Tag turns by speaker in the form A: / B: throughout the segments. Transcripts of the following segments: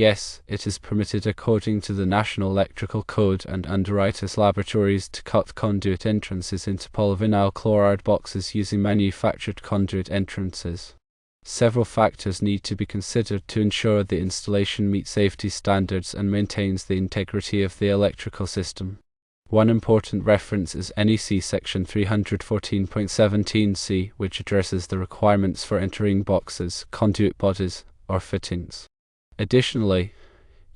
A: Yes, it is permitted according to the National Electrical Code and underwriters' laboratories to cut conduit entrances into polyvinyl chloride boxes using manufactured conduit entrances. Several factors need to be considered to ensure the installation meets safety standards and maintains the integrity of the electrical system. One important reference is NEC section 314.17c, which addresses the requirements for entering boxes, conduit bodies, or fittings. Additionally,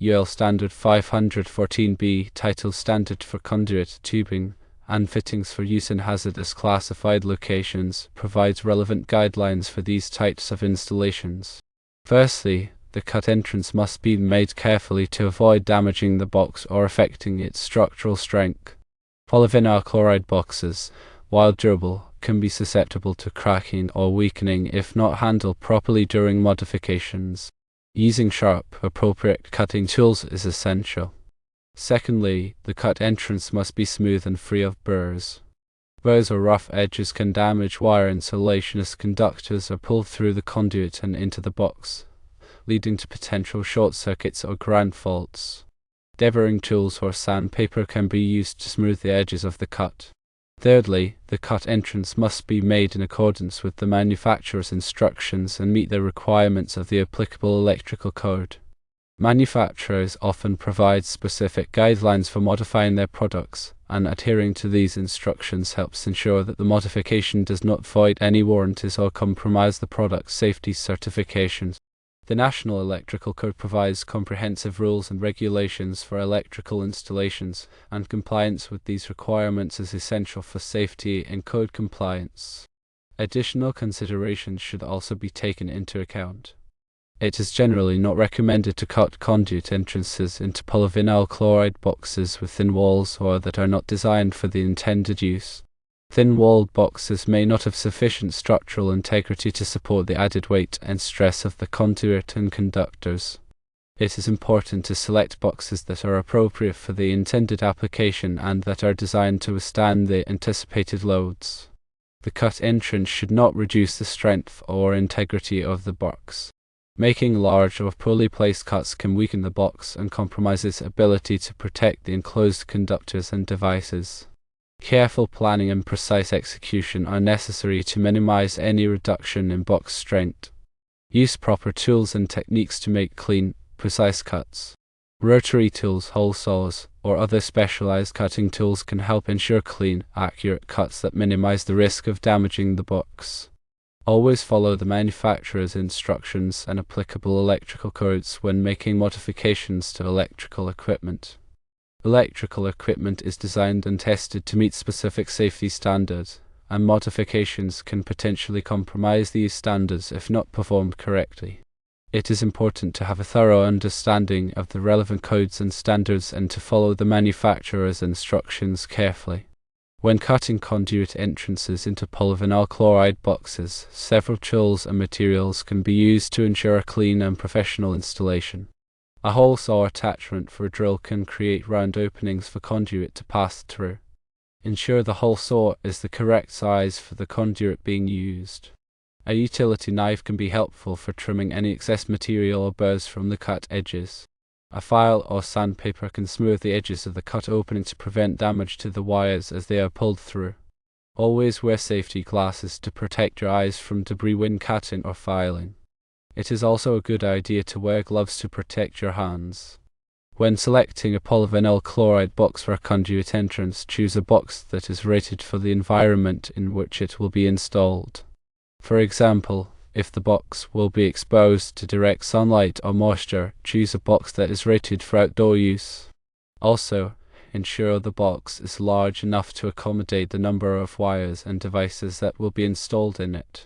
A: UL Standard 514b, titled Standard for Conduit, Tubing, and Fittings for Use in Hazardous Classified Locations, provides relevant guidelines for these types of installations. Firstly, the cut entrance must be made carefully to avoid damaging the box or affecting its structural strength. Polyvinyl chloride boxes, while durable, can be susceptible to cracking or weakening if not handled properly during modifications. Using sharp, appropriate cutting tools is essential. Secondly, the cut entrance must be smooth and free of burrs. Burrs or rough edges can damage wire insulation as conductors are pulled through the conduit and into the box, leading to potential short circuits or ground faults. Deburring tools or sandpaper can be used to smooth the edges of the cut. Thirdly, the cut entrance must be made in accordance with the manufacturer's instructions and meet the requirements of the applicable electrical code. Manufacturers often provide specific guidelines for modifying their products, and adhering to these instructions helps ensure that the modification does not void any warranties or compromise the product's safety certifications. The National Electrical Code provides comprehensive rules and regulations for electrical installations, and compliance with these requirements is essential for safety and code compliance. Additional considerations should also be taken into account. It is generally not recommended to cut conduit entrances into polyvinyl chloride boxes with thin walls or that are not designed for the intended use. Thin-walled boxes may not have sufficient structural integrity to support the added weight and stress of the conduit and conductors. It is important to select boxes that are appropriate for the intended application and that are designed to withstand the anticipated loads. The cut entrance should not reduce the strength or integrity of the box. Making large or poorly placed cuts can weaken the box and compromise its ability to protect the enclosed conductors and devices. Careful planning and precise execution are necessary to minimize any reduction in box strength. Use proper tools and techniques to make clean, precise cuts. Rotary tools, hole saws, or other specialized cutting tools can help ensure clean, accurate cuts that minimize the risk of damaging the box. Always follow the manufacturer's instructions and applicable electrical codes when making modifications to electrical equipment. Electrical equipment is designed and tested to meet specific safety standards, and modifications can potentially compromise these standards if not performed correctly. It is important to have a thorough understanding of the relevant codes and standards and to follow the manufacturer's instructions carefully. When cutting conduit entrances into polyvinyl chloride boxes, several tools and materials can be used to ensure a clean and professional installation. A hole saw attachment for a drill can create round openings for conduit to pass through. Ensure the hole saw is the correct size for the conduit being used. A utility knife can be helpful for trimming any excess material or burrs from the cut edges. A file or sandpaper can smooth the edges of the cut opening to prevent damage to the wires as they are pulled through. Always wear safety glasses to protect your eyes from debris when cutting or filing. It is also a good idea to wear gloves to protect your hands. When selecting a polyvinyl chloride box for a conduit entrance, choose a box that is rated for the environment in which it will be installed. For example, if the box will be exposed to direct sunlight or moisture, choose a box that is rated for outdoor use. Also, ensure the box is large enough to accommodate the number of wires and devices that will be installed in it.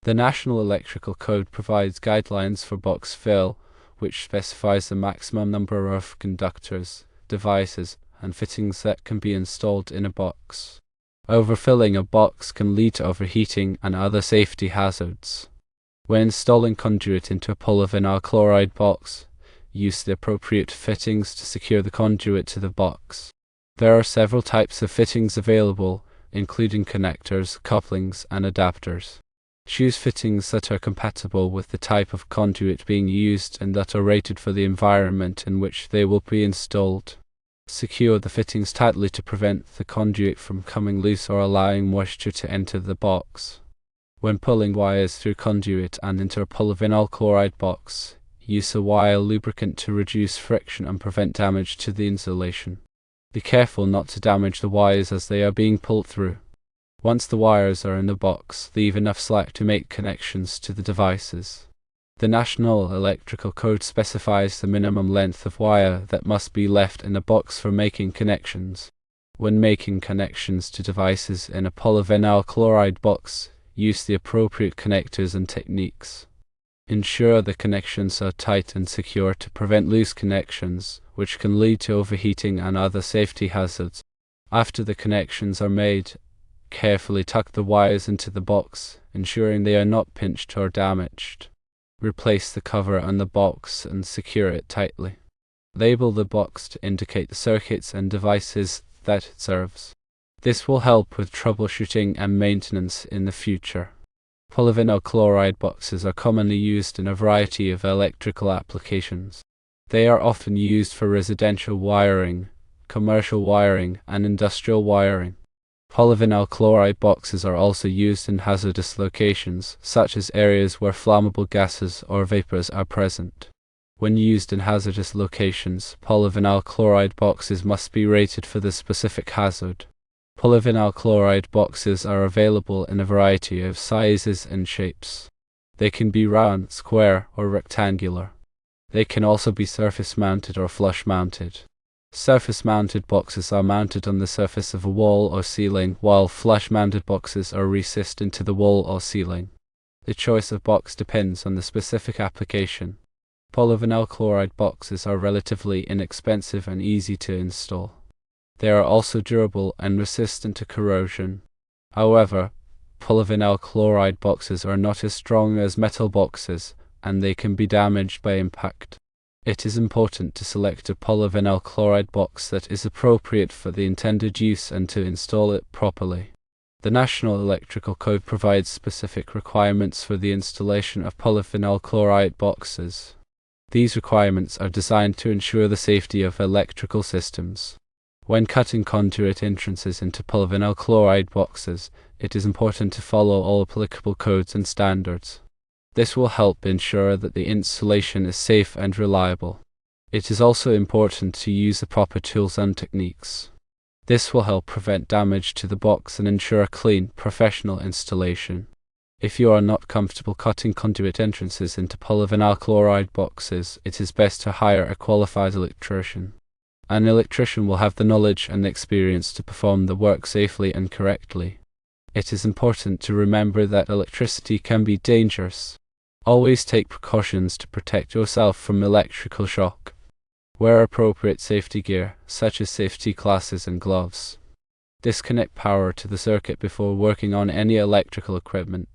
A: The National Electrical Code provides guidelines for box fill, which specifies the maximum number of conductors, devices, and fittings that can be installed in a box. Overfilling a box can lead to overheating and other safety hazards. When installing conduit into a polyvinyl chloride box, use the appropriate fittings to secure the conduit to the box. There are several types of fittings available, including connectors, couplings, and adapters. Choose fittings that are compatible with the type of conduit being used and that are rated for the environment in which they will be installed. Secure the fittings tightly to prevent the conduit from coming loose or allowing moisture to enter the box. When pulling wires through conduit and into a polyvinyl chloride box, use a wire lubricant to reduce friction and prevent damage to the insulation. Be careful not to damage the wires as they are being pulled through. Once the wires are in the box, leave enough slack to make connections to the devices. The National Electrical Code specifies the minimum length of wire that must be left in a box for making connections. When making connections to devices in a polyvinyl chloride box, use the appropriate connectors and techniques. Ensure the connections are tight and secure to prevent loose connections, which can lead to overheating and other safety hazards. After the connections are made, carefully tuck the wires into the box, ensuring they are not pinched or damaged. Replace the cover on the box and secure it tightly. Label the box to indicate the circuits and devices that it serves. This will help with troubleshooting and maintenance in the future. Polyvinyl chloride boxes are commonly used in a variety of electrical applications. They are often used for residential wiring, commercial wiring, and industrial wiring. Polyvinyl chloride boxes are also used in hazardous locations, such as areas where flammable gases or vapors are present. When used in hazardous locations, polyvinyl chloride boxes must be rated for the specific hazard. Polyvinyl chloride boxes are available in a variety of sizes and shapes. They can be round, square, or rectangular. They can also be surface-mounted or flush-mounted. Surface-mounted boxes are mounted on the surface of a wall or ceiling, while flush-mounted boxes are recessed into the wall or ceiling. The choice of box depends on the specific application. Polyvinyl chloride boxes are relatively inexpensive and easy to install. They are also durable and resistant to corrosion. However, polyvinyl chloride boxes are not as strong as metal boxes, and they can be damaged by impact. It is important to select a polyvinyl chloride box that is appropriate for the intended use and to install it properly. The National Electrical Code provides specific requirements for the installation of polyvinyl chloride boxes. These requirements are designed to ensure the safety of electrical systems. When cutting conduit entrances into polyvinyl chloride boxes, it is important to follow all applicable codes and standards. This will help ensure that the installation is safe and reliable. It is also important to use the proper tools and techniques. This will help prevent damage to the box and ensure a clean, professional installation. If you are not comfortable cutting conduit entrances into polyvinyl chloride boxes, it is best to hire a qualified electrician. An electrician will have the knowledge and experience to perform the work safely and correctly. It is important to remember that electricity can be dangerous. Always take precautions to protect yourself from electrical shock. Wear appropriate safety gear, such as safety glasses and gloves. Disconnect power to the circuit before working on any electrical equipment.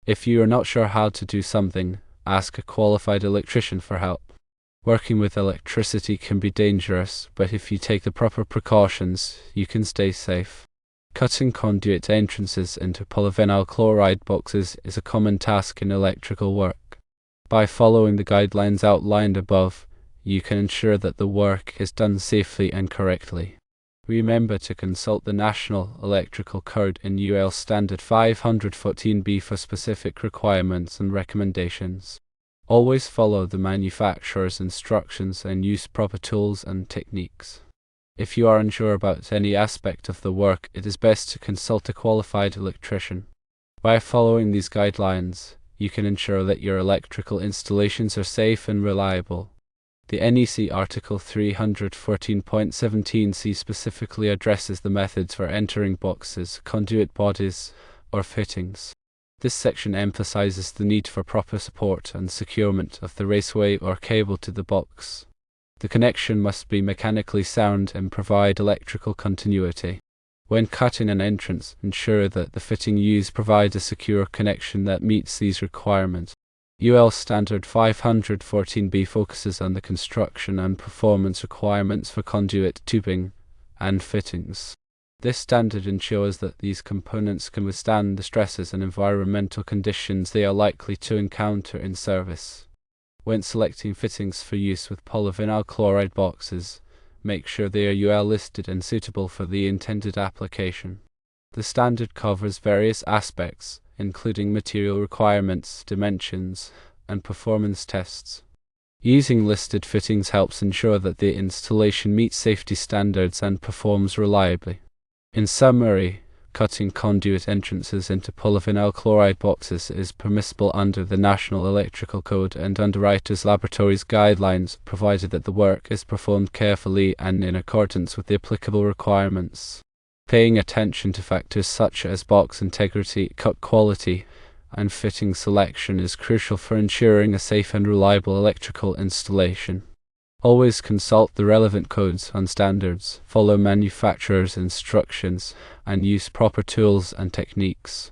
A: If you are not sure how to do something, ask a qualified electrician for help. Working with electricity can be dangerous, but if you take the proper precautions, you can stay safe. Cutting conduit entrances into polyvinyl chloride boxes is a common task in electrical work. By following the guidelines outlined above, you can ensure that the work is done safely and correctly. Remember to consult the National Electrical Code in UL Standard 514B for specific requirements and recommendations. Always follow the manufacturer's instructions and use proper tools and techniques. If you are unsure about any aspect of the work, it is best to consult a qualified electrician. By following these guidelines, you can ensure that your electrical installations are safe and reliable. The NEC Article 314.17c specifically addresses the methods for entering boxes, conduit bodies, or fittings. This section emphasizes the need for proper support and securement of the raceway or cable to the box. The connection must be mechanically sound and provide electrical continuity. When cutting an entrance, ensure that the fitting used provides a secure connection that meets these requirements. UL Standard 514B focuses on the construction and performance requirements for conduit tubing and fittings. This standard ensures that these components can withstand the stresses and environmental conditions they are likely to encounter in service. When selecting fittings for use with polyvinyl chloride boxes, make sure they are UL listed and suitable for the intended application. The standard covers various aspects, including material requirements, dimensions, and performance tests. Using listed fittings helps ensure that the installation meets safety standards and performs reliably. In summary, cutting conduit entrances into polyvinyl chloride boxes is permissible under the National Electrical Code and Underwriters Laboratories guidelines, provided that the work is performed carefully and in accordance with the applicable requirements. Paying attention to factors such as box integrity, cut quality, and fitting selection is crucial for ensuring a safe and reliable electrical installation. Always consult the relevant codes and standards, follow manufacturer's instructions, and use proper tools and techniques.